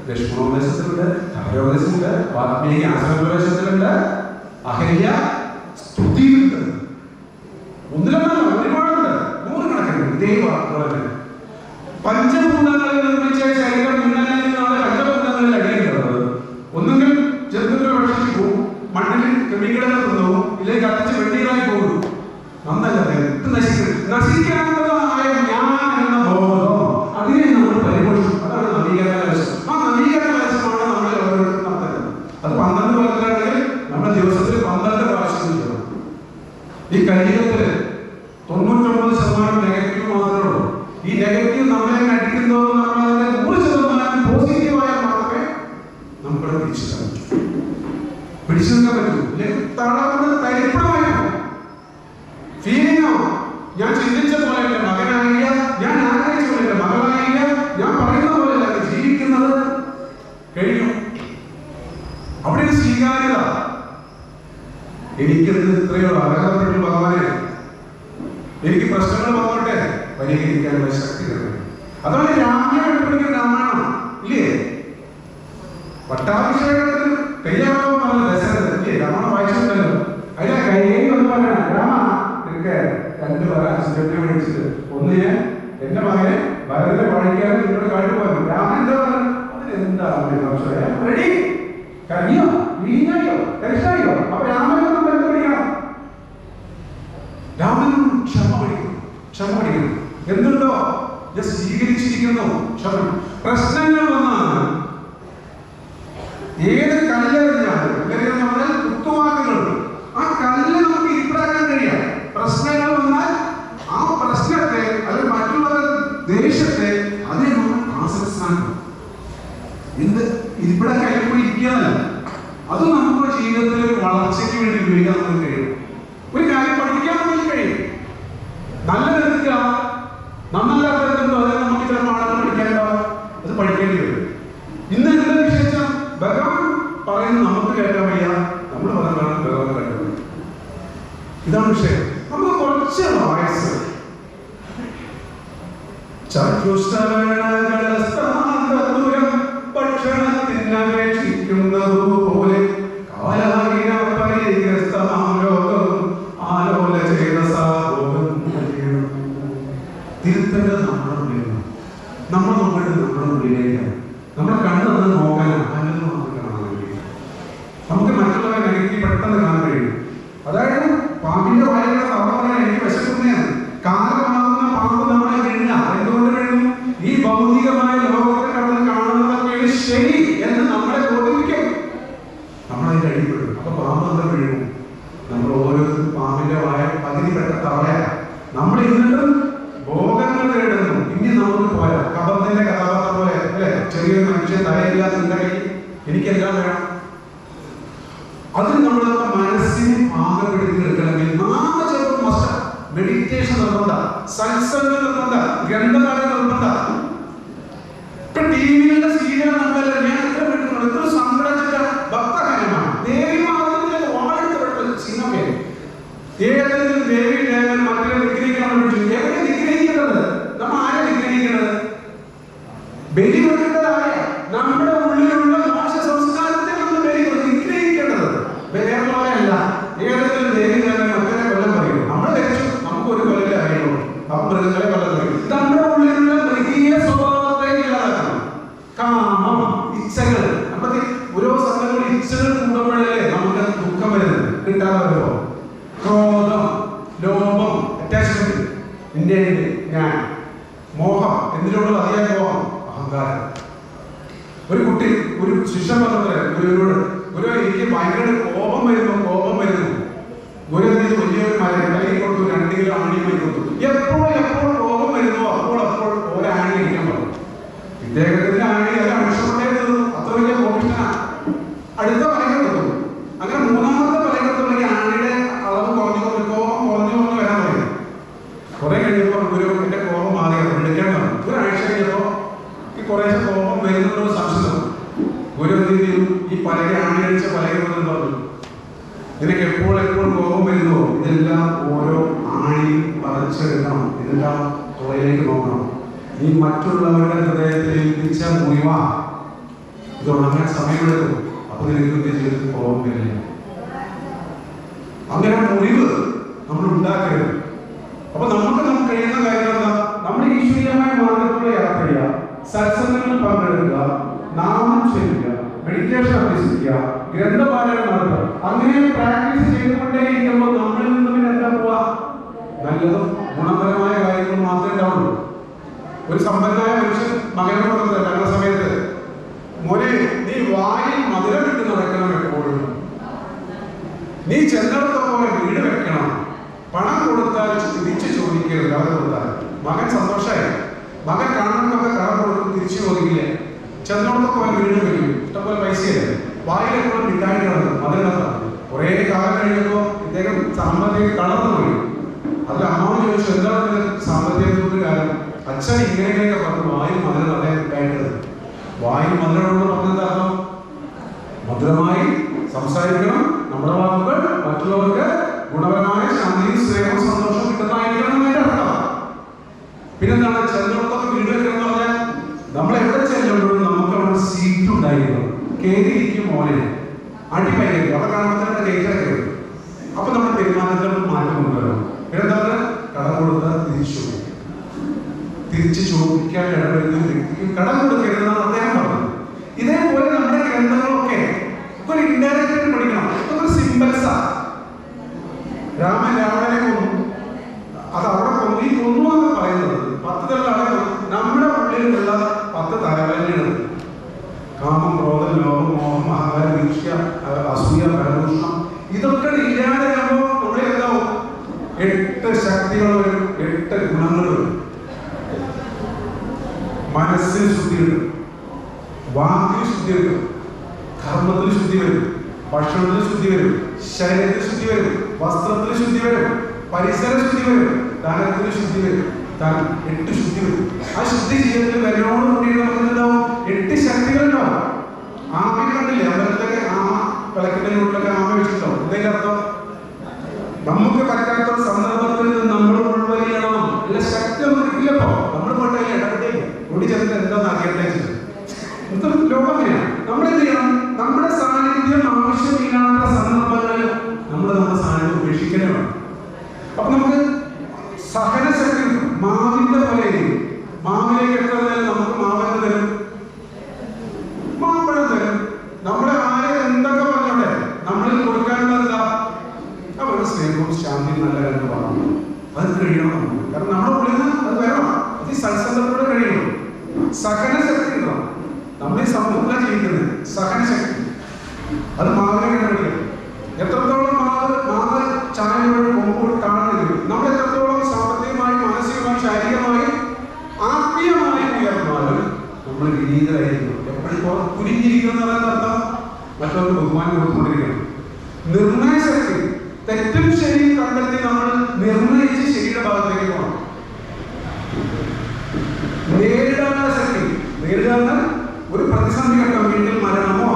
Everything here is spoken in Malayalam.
ലക്ഷ്മണോപദേശത്തിലുണ്ട്, ധവരോപദേശത്തിലുണ്ട്, വാൽമീകി ആശ്രമോപദേശത്തിലുണ്ട്, അഹല്യ സ്തുതിയുണ്ട്. ഒന്നിലൊന്നല്ല, ഒരുപാടുണ്ട്, നൂറുകണക്കിന്. ഇതേ വാക്കുകൾ പഞ്ചഭൂതങ്ങളിൽ നിർമ്മിച്ച ശരീരം ഇന്നലെ നിന്നാണ് പഞ്ചഭൂതങ്ങളിൽ അടിയുള്ളത്. ഒന്നുകിൽ ജന്തുക്കൾ ഭക്ഷിച്ചു പോകും, മണ്ണിൽ കെമിക്കലുകൾ തിന്നു, ഇല്ലെങ്കിൽ കത്തിച്ച് വെട്ടികളായി പോകും. നന്നല്ലേ നശിക്കാത്തതായ ഞാൻ എന്ന ബോധം, അതിനെ നമ്മൾ പരിപോഷിക്കും. അതാണ് നവീകരണ കലശം. ആ നവീകരണ കലശമാണ് നമ്മൾ ഓരോരുത്തരും നടത്തുന്നത്. അത് 12 കൊല്ലമാണെങ്കിൽ നമ്മുടെ ദിവസത്തിൽ 12 പ്രാവശ്യം ചെയ്യണം. ഈ കലിയുഗത്തിൽ 99% നെഗറ്റീവ് മാത്രമേ ഉള്ളൂ. ഈ നെഗറ്റീവ് നമ്മളെ അടിക്കുന്നതോ നമ്മളതിനെ 100% പോസിറ്റീവായാൽ മാത്രമേ നമുക്കിവിടെ പിടിച്ചു നിൽക്കാൻ പറ്റൂ. അല്ലെങ്കിൽ തളർന്ന് തരിപ്പണമായി ഫീലിംഗോ, ഞാൻ ചിന്തിച്ച പോലെയല്ല മകനായില്ല, ഞാൻ ആഗ്രഹിച്ച പോലെയല്ല മകളായില്ല, ഞാൻ പറയുന്ന പോലെയല്ല ജീവിക്കുന്നത്, കഴിഞ്ഞു. അവിടെ ഒരു സ്വീകാര്യത. എനിക്കത് ഇത്രയോ അർഹതപ്പെട്ടു ഭഗവാനെ, എനിക്ക് പ്രശ്നങ്ങൾ വന്നോട്ടെ, പരിഹരിക്കാനുള്ള ശക്തി തരണം. അതാണ് രാമായണം പഠിക്കുന്ന രാമായണം ഇല്ലേ? പട്ടാഭിഷേകത്തിന് കയ്യാമോ പറഞ്ഞ ദശരഥൻ ഇല്ലേ? രാമായണം വായിച്ചിട്ടുണ്ടല്ലോ. അതിലെ കയ്യേരി ഒന്ന് പറയണം, രാമ നിനക്ക് 2 അസുഖത്തെ വിളിച്ചിട്ട്, ഒന്നിന് എന്റെ മകനെ ഭരതനെ പഠിക്കാതെ നിന്നോട് കാട്ടുപോകും. രാമൻ എന്താ പറഞ്ഞു? അതിനെന്താ റെഡി? കനിയോ വീഞ്ഞായോ ടെൻഷനായോ? അപ്പൊ രാമനൊന്നും ബന്ധപ്പെടിക്കണം. രാമനും ക്ഷമ പഠിക്കണം. എന്തുണ്ടോ ഞാൻ സ്വീകരിച്ചിരിക്കുന്നു ക്ഷമ. പ്രശ്നങ്ങൾ വന്നാണ് ഏത് കല്ലെറിഞ്ഞാലും പറഞ്ഞാൽ കുത്തുവാക്കുകളുണ്ട്. ആ കല്ല് നമുക്ക് ഇരിപ്പിടാക്കാൻ കഴിയാം. പ്രശ്നങ്ങൾ വന്നാൽ ആ പ്രശ്നത്തെ അല്ലെങ്കിൽ മറ്റുള്ളവരുടെ ദേഷ്യത്തെ അതിനെ നമ്മൾ ആശ്രയിക്കണം. എന്ത് ഇരിപ്പിടാൻ കഴിയുമ്പോൾ ഇരിക്കാനല്ല, അത് നമ്മുടെ ജീവിതത്തിൽ ഒരു വളർച്ചയ്ക്ക് വേണ്ടി ഉപയോഗിക്കാൻ നമുക്ക് കഴിയും. ഒരു കാര്യം പഠിക്കാൻ നമുക്ക് കഴിയും. നല്ലതെടുക്കുക, നന്നല്ലാത്തതെന്തോ അത് നമുക്ക് ചില പാഠങ്ങൾ പഠിക്കാനുണ്ടാവും, അത് പഠിക്കേണ്ടി വരും. ഇന്ന് എന്താ വിശേഷം? ഭഗവാൻ പറയുന്നത് നമുക്ക് കേൾക്കാൻ വയ്യ, നമ്മൾ പറഞ്ഞാണ് ഭഗവാൻ കേൾക്കാൻ വയ്യ. ഇതാണ് വിഷയം. നമുക്ക് കുറച്ച് വയസ്സ് ഭക്ഷണത്തിനപേക്ഷിക്കുന്നതുപോലെ തിരുത്തേണ്ടത് നമ്മുടെ ഉള്ളിലാണ്. നമ്മൾ നോക്കേണ്ടത് നമ്മുടെ ഉള്ളിലേക്കാണ്. നമ്മുടെ കണ്ണ് നമ്മൾ നോക്കാനാണ്, നല്ലത് നമുക്ക് കാണാൻ കഴിയും. നമുക്ക് മറ്റുള്ളവരെ നെഗറ്റീവ് പെട്ടെന്ന് കാണാൻ കഴിയും. അതായത് പാമ്പിന്റെ വായിലുള്ള തവണ പറയാൻ എനിക്ക് വിശക്കുന്നതാണ്. കാലമാകുന്ന പാമ്പ് നമ്മളെ വീഴില്ല. എന്തുകൊണ്ട് വീഴുന്നു? ഈ ഭൗതികമായ ലോകത്തെ കടന്ന് കാണുന്നതൊക്കെയാണ് ശരി എന്ന് നമ്മളെ ബോധിപ്പിക്കും. നമ്മളതിന്റെ അടിപ്പെടും. അപ്പൊ പാമ്പ് എന്താ വീഴുന്നു? നമ്മൾ ഓരോരുത്തരും പാമ്പിന്റെ വായ പകുതിപ്പെട്ട തവളയാണ്. നമ്മൾ ഇന്നിട്ടും ഭോഗങ്ങൾ നേടുന്നു. ഇനി നമുക്ക് പോരാ. കബറിന്റെ കഥാപാത്രം പോലെ അല്ലെ? ചെറിയൊരു മനുഷ്യൻ തലയില്ലാതെ നിന്റെ കയ്യിൽ എനിക്കെല്ലാം വേണം. അതിന് നമ്മുടെ മനസ്സിനെ പാകപ്പെടുത്തി എടുക്കണമെങ്കിൽ നാമജപം മസ്റ്റ്, മെഡിറ്റേഷൻ നിർബന്ധ, സത്സംഗം നിർബന്ധ, ഗ്രന്ഥകാല നിർബന്ധ. ഇപ്പൊ ടിവിയിലെ സീരിയൽ നമ്മളെല്ലാം ഞാൻ എത്ര പെട്ടെന്ന് എത്ര സങ്കടിച്ചിട്ട ഭക്തകാര്യമാണ്. ദേവിമാർഗത്തിലെ വാഴ്ത്തപ്പെട്ട സിനിമ ഏതെങ്കിലും ദേവി ദേവൻ മക്കളെ നിഗ്രഹിക്കാൻ വിളിച്ചു. എവിടെ നിഗ്രഹിക്കേണ്ടത്? നമ്മൾ ആരെ നിഗ്രഹിക്കേണ്ടത്? ബലി കൊടുക്കേണ്ടതായ നമ്മുടെ ഉള്ളിലുള്ള മോശ സംസ്കാരത്തെ നമ്മൾ ബലി കൊടുത്ത് നിഗ്രഹിക്കേണ്ടത് വേറെയല്ല. ഏതെങ്കിലും ദേവി ദേവൻ മക്കളെ കൊല്ലം പറയും. നമ്മൾ ധരിച്ചു നമുക്ക് ഒരു കൊല്ലം അറിയുള്ളൂ, അപ്പം മൃഗങ്ങളെ കൊല്ലം പറയും. നമ്മുടെ ഉള്ളിലുള്ള മൃഗീയ സ്വഭാവത്തെ ഇല്ലാതാക്കണം. കാമം, ഇച്ഛകൾ, നമ്മുടെ ഓരോ സമയങ്ങളിൽ ഇച്ഛകൾ കൂടുമ്പോഴല്ലേ നമുക്ക് ദുഃഖം വരുന്നത്, കിട്ടാതെ വരുമോ? ക്രോധം, ലോഭം, അറ്റാച്ച്മെന്റ്, നിന്റെ ഞാൻ, മോഹം, എന്തിനോടുള്ള അതിയായ മോഹം, അഹങ്കാരം. ഒരു കുട്ടി ഒരു ശിഷ്യ പറഞ്ഞത് ഗുരുവിനോട്, എനിക്ക് ഭയങ്കര കോപം വരുന്നു. ഗുരു എന്തെങ്കിലും വലിയൊരു മലയിൽ കൊടുത്തു, 2 കിലോ ആണിയുമായി കൊടുത്തു. എപ്പോൾ കോപം വരുന്നു അപ്പോൾ ഒരാണി കഴിക്കാൻ പറഞ്ഞു. ഇദ്ദേഹത്തിന്റെ ആണി അത് അണിഷ്ടപ്പെട്ടേ തീർന്നു. അത്ര വലിയ കോപിഷ്ടനാണ്. അടുത്ത വലകൾ കൊടുത്തു. അങ്ങനെ 3ാമത്തെ വലകൾ കൊടുത്തുണ്ടെങ്കിൽ ആണിയുടെ അളവ് കോപം കുറഞ്ഞു വരാൻ തുടങ്ങി. കുറെ കഴിഞ്ഞപ്പോൾ ഗുരു എന്റെ കോപം മാറി എടുക്കാൻ പറഞ്ഞു. ഒരാഴ്ച കഴിഞ്ഞപ്പോ ഈ കുറേശ്ശെ കോപം വരുന്നുണ്ടോ സംശയം. ഗുരു എന്ത് ചെയ്തു? ഈ പലക ആണിയടിച്ച പലകകൾ പറഞ്ഞു, നിനക്ക് എപ്പോൾ കോപം വരുന്നോ ഇതെല്ലാം ഓരോ ആണിയും പറിച്ചെടുക്കണം, ഇതെല്ലാം തുറയിലേക്ക് നോക്കണം. നീ മറ്റുള്ളവരുടെ ഹൃദയത്തിൽ ഇടിച്ച മുറിവ ഇത് ഉണങ്ങാൻ സമയമെടുക്കും. അപ്പൊ നിനക്ക് നിന്റെ ജീവിതത്തിൽ കുറവ് വരില്ല. അങ്ങനെ മുറിവ് നമ്മൾ ഉണ്ടാക്കരുത്. അപ്പൊ നമുക്ക് കഴിയുന്ന കാര്യം എന്താ? നമ്മൾ ഈശ്വരീയമായ മാർഗത്തിലൂടെ യാത്ര ചെയ്യുക, സത്സംഗങ്ങളിൽ പങ്കെടുക്കുക, നാമം ചെയ്യുക, മെഡിറ്റേഷൻ അഭ്യസിക്കുക, ഗ്രന്ഥപാരായണം നടത്തുക. അങ്ങനെ പ്രാക്ടീസ് ചെയ്തുകൊണ്ടേയിരിക്കുമ്പോൾ നമ്മളിൽ നിന്നും എന്താ പോവാ? നല്ലതും ഗുണപരമായ കാര്യങ്ങൾ മാത്രമേ ഉണ്ടാവുള്ളൂ. ഒരു സമ്പന്നമായ മനുഷ്യൻ മകനോട് പറഞ്ഞത് ഭരണ സമയത്ത്, മോനെ നീ വായിൽ മധുരം ഇട്ട് നടക്കണം, എപ്പോഴും നീ ചെന്നിടത്തോടെ വീട് വെക്കണം, പണം കൊടുത്താൽ തിരിച്ചു ചോദിക്കരുത്. അവർ കൊടുത്താൽ മകൻ സന്തോഷമായി. മകൻ കാണുന്നതൊക്കെ കടം കൊടുക്കും, തിരിച്ചു ചോദിക്കില്ല. ചെന്നോടത്തൊക്കെ വീട് വെക്കും, ഇഷ്ടംപോലെ പൈസയല്ലേ. വായിലെപ്പോഴും മിഠായി കിടന്നു മധുരം. കുറെ കാലം കഴിഞ്ഞപ്പോൾ ഇദ്ദേഹം സാമ്പത്തികം കളർന്നു പോയി. അതിൽ അമ്മാവ് ചോദിച്ചു, എന്താണ് സാമ്പത്തിക കാര്യം? അച്ഛൻ ഇങ്ങനെയൊക്കെ പറഞ്ഞു, വായിൽ മധുരം അതേ മിഠായിട്ടത്. വായിൽ മധുരമുള്ള പറഞ്ഞെന്താണോ? മധുരമായി സംസാരിക്കണം. നമ്മുടെ വാക്കുകൾ മറ്റുള്ളവർക്ക് ഗുണപരമായ ശാന്തിയും സ്നേഹവും സന്തോഷവും കിട്ടുന്നതായിരിക്കണം എന്നതിന്റെ അർത്ഥം. പിന്നെന്താണ്? ചെന്നിടത്തൊക്കെ വീട് വെക്കണം എന്ന് പറഞ്ഞാൽ നമ്മൾ എവിടെ ചെല്ലുമ്പോഴും നമുക്ക് അവിടെ സീറ്റ് ഉണ്ടായിരുന്നു. കയറിയിരിക്കും മോനെ, അടിമയായിരിക്കും. അവിടെ കാണുമ്പോൾ തന്നെ കയറ്റടക്കരുത്. അപ്പൊ നമ്മുടെ പെരുമാറ്റത്തിൽ മാറ്റം കൊണ്ടുവരണം. പിന്നെന്താണ്? കടം കൊടുത്താൽ തിരിച്ചു ചോദിക്കാൻ ഇടപെടുന്ന വ്യക്തിക്ക് കടം കൊടുക്കരുതെന്നാണ് അദ്ദേഹം പറഞ്ഞത്. ഇതേപോലെ നമ്മുടെ ഗ്രന്ഥങ്ങളൊക്കെ ഒരു ഇൻഡയറക്റ്റ് പഠിക്കണം. ഇതൊക്കെ സിമ്പിൾസാ. രാമനെ കൊന്നു, അത് അവിടെ കൊന്നു, ഈ കൊന്നു എന്ന് പറയുന്നത് 10 തലങ്ങളാണ്. നമ്മുടെ ഉള്ളിലുള്ള 10 തലവേദനയാണ്. കാമം, ക്രോധം, ലോകം, മോഹം, അഹങ്കാരം, ഈർഷ്യ, അസൂയ, പരദൂഷണം. ഇതൊക്കെ ഇല്ലാതെയാകുമ്പോൾ നമ്മുടെ എന്താവും? 8 ശക്തികൾ വരും, 8 ഗുണങ്ങൾ വരും. മനസ്സിന് ശുദ്ധി കിട്ടും, വാക്കിന് ശുദ്ധി കിട്ടും, കർമ്മത്തിന് ശുദ്ധി വരും, ഭക്ഷണത്തിന് ശുദ്ധി വരും, ശരീരത്തിന് ശുദ്ധി വരും, വസ്ത്രത്തിന് ശുദ്ധി വരും, പരിസര ശുദ്ധി വരും, ധനത്തിന് ശുദ്ധി വരും. 8 ശുദ്ധി വരും. ആ ശുദ്ധി ജീവിതത്തിൽ വരനോട് കൂടി നമുക്കുണ്ടാവും 8 ശക്തികളുണ്ടാവും. ആമ കണ്ടില്ലേ? അമ്പലത്തിലൊക്കെ ആമ വിളക്കിന്റെ ഉള്ളിലൊക്കെ ആമ വെച്ചിട്ടുണ്ടാവും. എന്തെങ്കിലും അർത്ഥം? നമുക്ക് പറ്റാത്ത സന്ദർഭത്തിൽ നമ്മൾ ഉൾവലിയണം. അല്ല, ശക്തി നമുക്ക് കിട്ടില്ലപ്പോ നമ്മൾ പോട്ടെ ഇടപെട്ടേ ഓടി ചെന്നിട്ട് എന്താന്ന് അറിയട്ടെ. ലോകം എങ്ങനെയാണ്? നമ്മളെന്ത് ചെയ്യണം? നമ്മുടെ സാന്നിധ്യം ആവശ്യമില്ലാത്ത സന്ദർഭങ്ങളിൽ നമ്മുടെ സാന്നിധ്യം ഉപേക്ഷിക്കണേ വേണം. അപ്പൊ നമുക്ക് സഹനശക്തി മാവിന്റെ പോലെ. മാവിലേക്ക് എത്തുന്നതിൽ നമുക്ക് മാവിന് തരും, മാമ്പഴം തരും. നമ്മളെ ആരെ എന്തൊക്കെ പറഞ്ഞോട്ടെ, നമ്മളിൽ കൊടുക്കാനുള്ളതാ അവരുടെ സ്നേഹവും ശാന്തിയും നല്ല എന്ന് പറഞ്ഞു. അത് കഴിയണം. കാരണം നമ്മുടെ ഉള്ളിൽ നിന്ന് അത് വരണം. അത് ഈ സത്സംഗത്തോടെ കഴിയണം. സഹനശക്തി ഉണ്ടാവും. നമ്മൾ ഈ സമൂഹത്തിലാണ് ജീവിക്കുന്നത്. സഹനശക്തി അത് മാവിനെ കണ്ടുപിടിക്കണം. എത്രത്തോളം മാവ് ചായയോട് കൊമ്പോട് കാണുന്നില്ല. നമ്മൾ എത്രത്തോളം സാമ്പത്തികമായി, മാനസികമായി, ശാരീരികമായി, ആത്മീയമായി ഉയർന്നാലും നമ്മൾ വിനീതരായിരിക്കണം. എപ്പോഴും കുനിഞ്ഞിരിക്കുന്ന അർത്ഥം മറ്റൊരു ബഹുമാനം കൊടുത്തുകൊണ്ടിരിക്കണം. നിർണയശക്തി, തെറ്റും ശരിയും കണ്ടെത്തി നമ്മൾ നിർണയിച്ച് ശരിയുടെ ഭാഗത്തേക്ക് പോകണം. നേരിടാനുള്ള ശക്തി, നേരിടാൻ ഒരു പ്രതിസന്ധി ഘട്ടം, വീട്ടിൽ മരണമോ